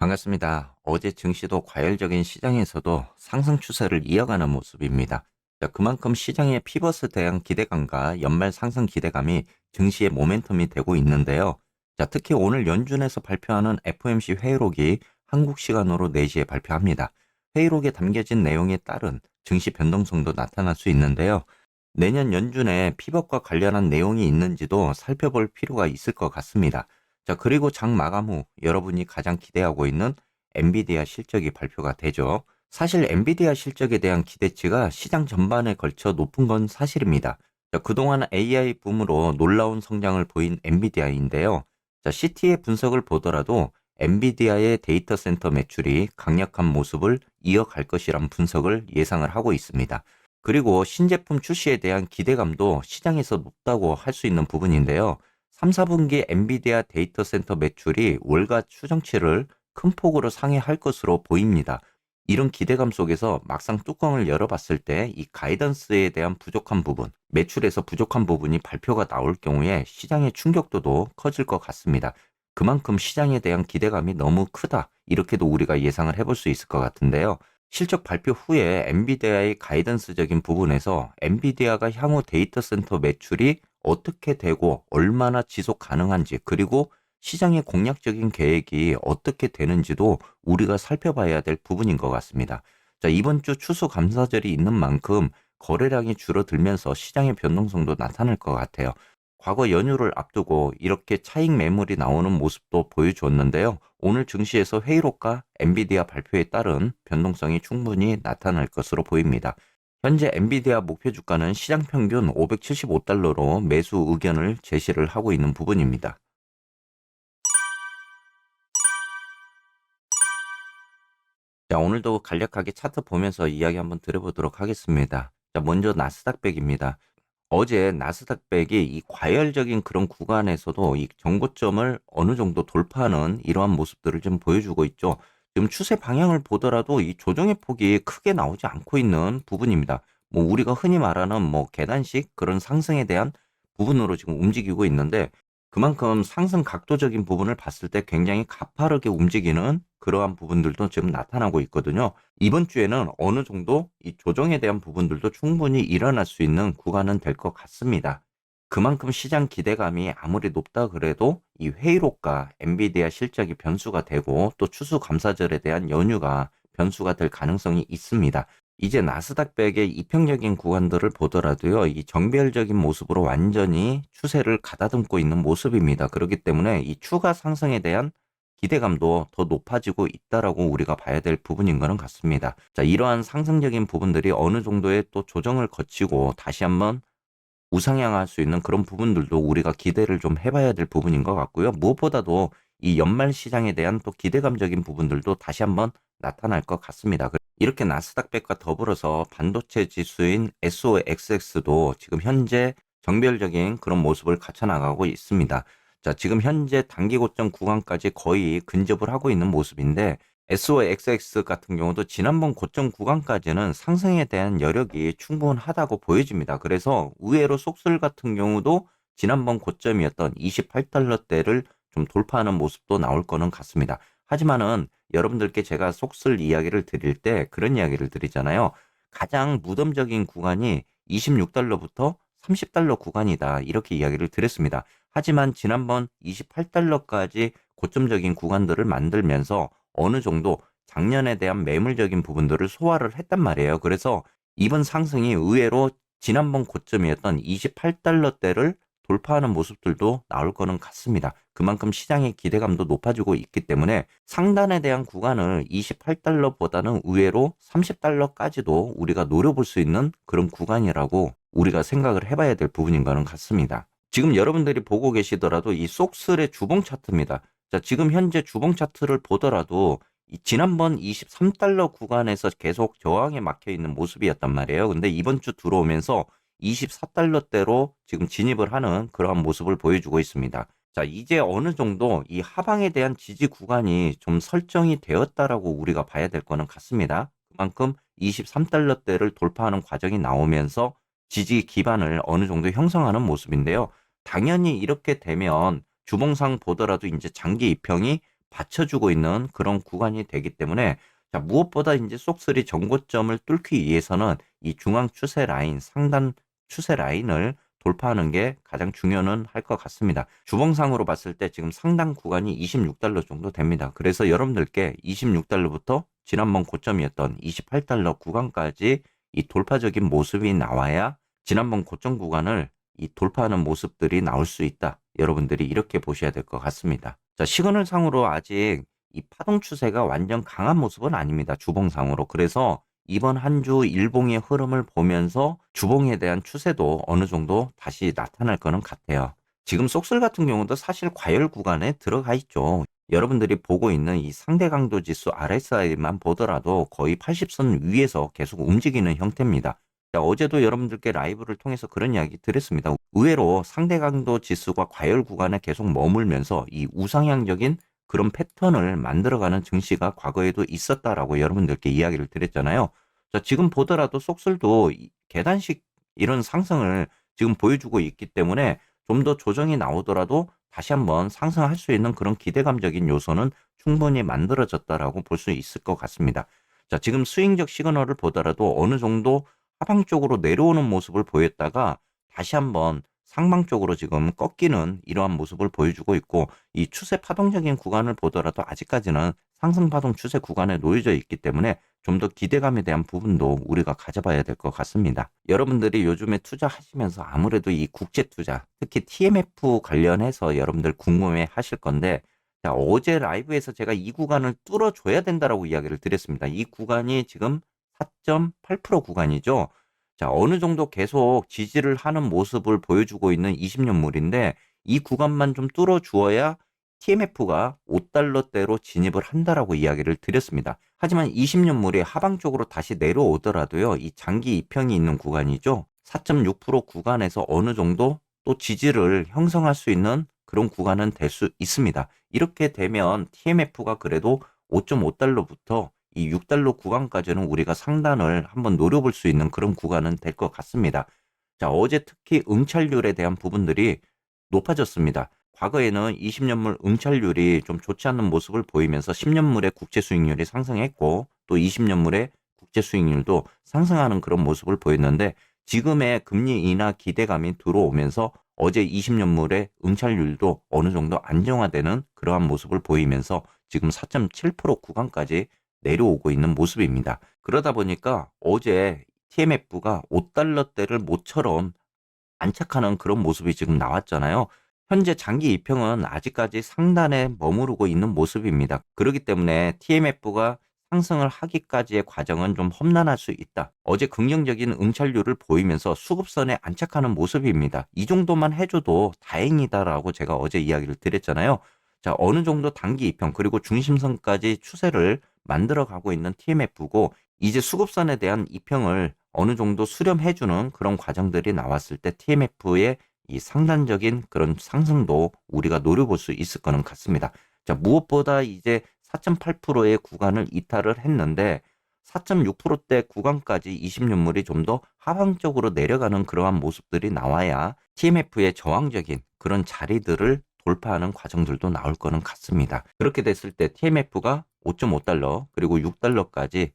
반갑습니다. 어제 증시도 과열적인 시장에서도 상승 추세를 이어가는 모습입니다. 자, 그만큼 시장의 피벗에 대한 기대감과 연말 상승 기대감이 증시의 모멘텀이 되고 있는데요. 자, 특히 오늘 연준에서 발표하는 FOMC 회의록이 한국 시간으로 4시에 발표합니다. 회의록에 담겨진 내용에 따른 증시 변동성도 나타날 수 있는데요. 내년 연준에 피벗과 관련한 내용이 있는지도 살펴볼 필요가 있을 것 같습니다. 자, 그리고 장 마감 후 여러분이 가장 기대하고 있는 엔비디아 실적이 발표가 되죠. 사실 엔비디아 실적에 대한 기대치가 시장 전반에 걸쳐 높은 건 사실입니다. 자, 그동안 AI 붐으로 놀라운 성장을 보인 엔비디아인데요. 자, CT의 분석을 보더라도 엔비디아의 데이터 센터 매출이 강력한 모습을 이어갈 것이란 분석을 예상을 하고 있습니다. 그리고 신제품 출시에 대한 기대감도 시장에서 높다고 할 수 있는 부분인데요. 3, 4분기 엔비디아 데이터 센터 매출이 월가 추정치를 큰 폭으로 상회할 것으로 보입니다. 이런 기대감 속에서 막상 뚜껑을 열어봤을 때 이 가이던스에 대한 부족한 부분, 매출에서 부족한 부분이 발표가 나올 경우에 시장의 충격도도 커질 것 같습니다. 그만큼 시장에 대한 기대감이 너무 크다. 이렇게도 우리가 예상을 해볼 수 있을 것 같은데요. 실적 발표 후에 엔비디아의 가이던스적인 부분에서 엔비디아가 향후 데이터 센터 매출이 어떻게 되고 얼마나 지속 가능한지, 그리고 시장의 공략적인 계획이 어떻게 되는지도 우리가 살펴봐야 될 부분인 것 같습니다. 자, 이번 주 추수감사절이 있는 만큼 거래량이 줄어들면서 시장의 변동성도 나타날 것 같아요. 과거 연휴를 앞두고 이렇게 차익 매물이 나오는 모습도 보여주었는데요. 오늘 증시에서 회의록과 엔비디아 발표에 따른 변동성이 충분히 나타날 것으로 보입니다. 현재 엔비디아 목표 주가는 시장 평균 575달러로 매수 의견을 제시를 하고 있는 부분입니다. 자, 오늘도 간략하게 차트 보면서 이야기 한번 드려보도록 하겠습니다. 자, 먼저 나스닥백입니다. 어제 나스닥백이 이 과열적인 그런 구간에서도 이 정고점을 어느 정도 돌파하는 이러한 모습들을 좀 보여주고 있죠. 지금 추세 방향을 보더라도 이 조정의 폭이 크게 나오지 않고 있는 부분입니다. 뭐 우리가 흔히 말하는 뭐 계단식 그런 상승에 대한 부분으로 지금 움직이고 있는데, 그만큼 상승 각도적인 부분을 봤을 때 굉장히 가파르게 움직이는 그러한 부분들도 지금 나타나고 있거든요. 이번 주에는 어느 정도 이 조정에 대한 부분들도 충분히 일어날 수 있는 구간은 될 것 같습니다. 그만큼 시장 기대감이 아무리 높다 그래도 이 회의록과 엔비디아 실적이 변수가 되고 또 추수감사절에 대한 연휴가 변수가 될 가능성이 있습니다. 이제 나스닥백의 이평적인 구간들을 보더라도요, 이 정별적인 모습으로 완전히 추세를 가다듬고 있는 모습입니다. 그렇기 때문에 이 추가 상승에 대한 기대감도 더 높아지고 있다라고 우리가 봐야 될 부분인 거는 같습니다. 자, 이러한 상승적인 부분들이 어느 정도의 또 조정을 거치고 다시 한번 우상향할 수 있는 그런 부분들도 우리가 기대를 좀 해봐야 될 부분인 것 같고요. 무엇보다도 이 연말 시장에 대한 또 기대감적인 부분들도 다시 한번 나타날 것 같습니다. 이렇게 나스닥백과 더불어서 반도체 지수인 SOXX도 지금 현재 정별적인 그런 모습을 갖춰 나가고 있습니다. 자, 지금 현재 단기 고점 구간까지 거의 근접을 하고 있는 모습인데, SOXX 같은 경우도 지난번 고점 구간까지는 상승에 대한 여력이 충분하다고 보여집니다. 그래서 의외로 속설 같은 경우도 지난번 고점이었던 28달러대를 좀 돌파하는 모습도 나올 거는 같습니다. 하지만은 여러분들께 제가 속설 이야기를 드릴 때 그런 이야기를 드리잖아요. 가장 무덤적인 구간이 26달러부터 30달러 구간이다. 이렇게 이야기를 드렸습니다. 하지만 지난번 28달러까지 고점적인 구간들을 만들면서 어느 정도 작년에 대한 매물적인 부분들을 소화를 했단 말이에요. 그래서 이번 상승이 의외로 지난번 고점이었던 28달러대를 돌파하는 모습들도 나올 거는 같습니다. 그만큼 시장의 기대감도 높아지고 있기 때문에 상단에 대한 구간을 28달러보다는 의외로 30달러까지도 우리가 노려볼 수 있는 그런 구간이라고 우리가 생각을 해봐야 될 부분인 거는 같습니다. 지금 여러분들이 보고 계시더라도 이 속슬의 주봉 차트입니다. 자, 지금 현재 주봉 차트를 보더라도 지난번 23달러 구간에서 계속 저항에 막혀 있는 모습이었단 말이에요. 근데 이번 주 들어오면서 24달러대로 지금 진입을 하는 그러한 모습을 보여주고 있습니다. 자, 이제 어느 정도 이 하방에 대한 지지 구간이 좀 설정이 되었다라고 우리가 봐야 될 거는 같습니다. 그만큼 23달러대를 돌파하는 과정이 나오면서 지지 기반을 어느 정도 형성하는 모습인데요. 당연히 이렇게 되면 주봉상 보더라도 이제 장기 입형이 받쳐주고 있는 그런 구간이 되기 때문에 자, 무엇보다 이제 쏙3 정고점을 뚫기 위해서는 이 중앙 추세 라인, 상단 추세 라인을 돌파하는 게 가장 중요는 할 것 같습니다. 주봉상으로 봤을 때 지금 상단 구간이 26달러 정도 됩니다. 그래서 여러분들께 26달러부터 지난번 고점이었던 28달러 구간까지 이 돌파적인 모습이 나와야 지난번 고점 구간을 이 돌파하는 모습들이 나올 수 있다. 여러분들이 이렇게 보셔야 될 것 같습니다. 자, 시그널상으로 아직 이 파동 추세가 완전 강한 모습은 아닙니다. 주봉상으로. 그래서 이번 한 주 일봉의 흐름을 보면서 주봉에 대한 추세도 어느 정도 다시 나타날 거는 같아요. 지금 쏙슬 같은 경우도 사실 과열 구간에 들어가 있죠. 여러분들이 보고 있는 이 상대 강도 지수 RSI만 보더라도 거의 80선 위에서 계속 움직이는 형태입니다. 자, 어제도 여러분들께 라이브를 통해서 그런 이야기 드렸습니다. 의외로 상대 강도 지수가 과열 구간에 계속 머물면서 이 우상향적인 그런 패턴을 만들어가는 증시가 과거에도 있었다라고 여러분들께 이야기를 드렸잖아요. 자, 지금 보더라도 쏙슬도 계단식 이런 상승을 지금 보여주고 있기 때문에 좀 더 조정이 나오더라도 다시 한번 상승할 수 있는 그런 기대감적인 요소는 충분히 만들어졌다라고 볼 수 있을 것 같습니다. 자, 지금 스윙적 시그널을 보더라도 어느 정도 하방 쪽으로 내려오는 모습을 보였다가 다시 한번 상방 쪽으로 지금 꺾이는 이러한 모습을 보여주고 있고 이 추세 파동적인 구간을 보더라도 아직까지는 상승 파동 추세 구간에 놓여져 있기 때문에 좀 더 기대감에 대한 부분도 우리가 가져봐야 될 것 같습니다. 여러분들이 요즘에 투자하시면서 아무래도 이 국제 투자, 특히 TMF 관련해서 여러분들 궁금해 하실 건데 자, 어제 라이브에서 제가 이 구간을 뚫어줘야 된다라고 이야기를 드렸습니다. 이 구간이 지금 4.8% 구간이죠. 자, 어느 정도 계속 지지를 하는 모습을 보여주고 있는 20년물인데 이 구간만 좀 뚫어 주어야 TMF가 5달러대로 진입을 한다라고 이야기를 드렸습니다. 하지만 20년물이 하방 쪽으로 다시 내려오더라도요. 이 장기 이평이 있는 구간이죠. 4.6% 구간에서 어느 정도 또 지지를 형성할 수 있는 그런 구간은 될 수 있습니다. 이렇게 되면 TMF가 그래도 5.5달러부터 이 6달러 구간까지는 우리가 상단을 한번 노려볼 수 있는 그런 구간은 될 것 같습니다. 자, 어제 특히 응찰률에 대한 부분들이 높아졌습니다. 과거에는 20년물 응찰률이 좀 좋지 않은 모습을 보이면서 10년물의 국채 수익률이 상승했고 또 20년물의 국채 수익률도 상승하는 그런 모습을 보였는데 지금의 금리 인하 기대감이 들어오면서 어제 20년물의 응찰률도 어느 정도 안정화되는 그러한 모습을 보이면서 지금 4.7% 구간까지 내려오고 있는 모습입니다. 그러다 보니까 어제 TMF가 5달러대를 모처럼 안착하는 그런 모습이 지금 나왔잖아요. 현재 장기 이평은 아직까지 상단에 머무르고 있는 모습입니다. 그렇기 때문에 TMF가 상승을 하기까지의 과정은 좀 험난할 수 있다. 어제 긍정적인 응찰률을 보이면서 수급선에 안착하는 모습입니다. 이 정도만 해줘도 다행이다라고 제가 어제 이야기를 드렸잖아요. 자, 어느 정도 단기 이평 그리고 중심선까지 추세를 만들어가고 있는 TMF고 이제 수급선에 대한 이평을 어느 정도 수렴해주는 그런 과정들이 나왔을 때 TMF의 이 상단적인 그런 상승도 우리가 노려볼 수 있을 거는 같습니다. 자, 무엇보다 이제 4.8%의 구간을 이탈을 했는데 4.6%대 구간까지 20년물이 좀 더 하방적으로 내려가는 그러한 모습들이 나와야 TMF의 저항적인 그런 자리들을 돌파하는 과정들도 나올 거는 같습니다. 그렇게 됐을 때 TMF가 5.5달러 그리고 6달러까지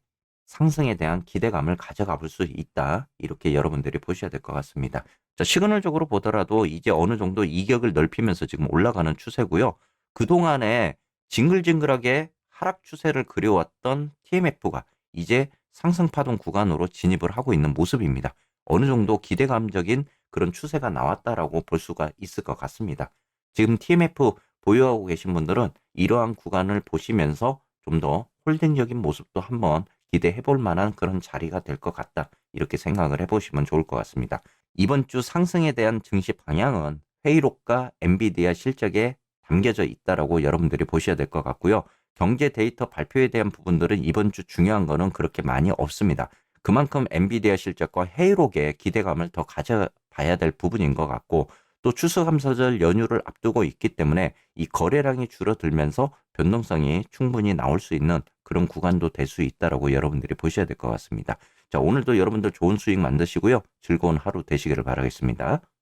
상승에 대한 기대감을 가져가 볼 수 있다. 이렇게 여러분들이 보셔야 될 것 같습니다. 자, 시그널적으로 보더라도 이제 어느 정도 이격을 넓히면서 지금 올라가는 추세고요. 그동안에 징글징글하게 하락 추세를 그려왔던 TMF가 이제 상승 파동 구간으로 진입을 하고 있는 모습입니다. 어느 정도 기대감적인 그런 추세가 나왔다라고 볼 수가 있을 것 같습니다. 지금 TMF 보유하고 계신 분들은 이러한 구간을 보시면서 좀 더 홀딩적인 모습도 한번 기대해 볼 만한 그런 자리가 될 것 같다. 이렇게 생각을 해보시면 좋을 것 같습니다. 이번 주 상승에 대한 증시 방향은 회의록과 엔비디아 실적에 담겨져 있다라고 여러분들이 보셔야 될 것 같고요. 경제 데이터 발표에 대한 부분들은 이번 주 중요한 거는 그렇게 많이 없습니다. 그만큼 엔비디아 실적과 회의록에 기대감을 더 가져봐야 될 부분인 것 같고 또 추수감사절 연휴를 앞두고 있기 때문에 이 거래량이 줄어들면서 변동성이 충분히 나올 수 있는 그런 구간도 될 수 있다라고 여러분들이 보셔야 될 것 같습니다. 자, 오늘도 여러분들 좋은 수익 만드시고요. 즐거운 하루 되시기를 바라겠습니다.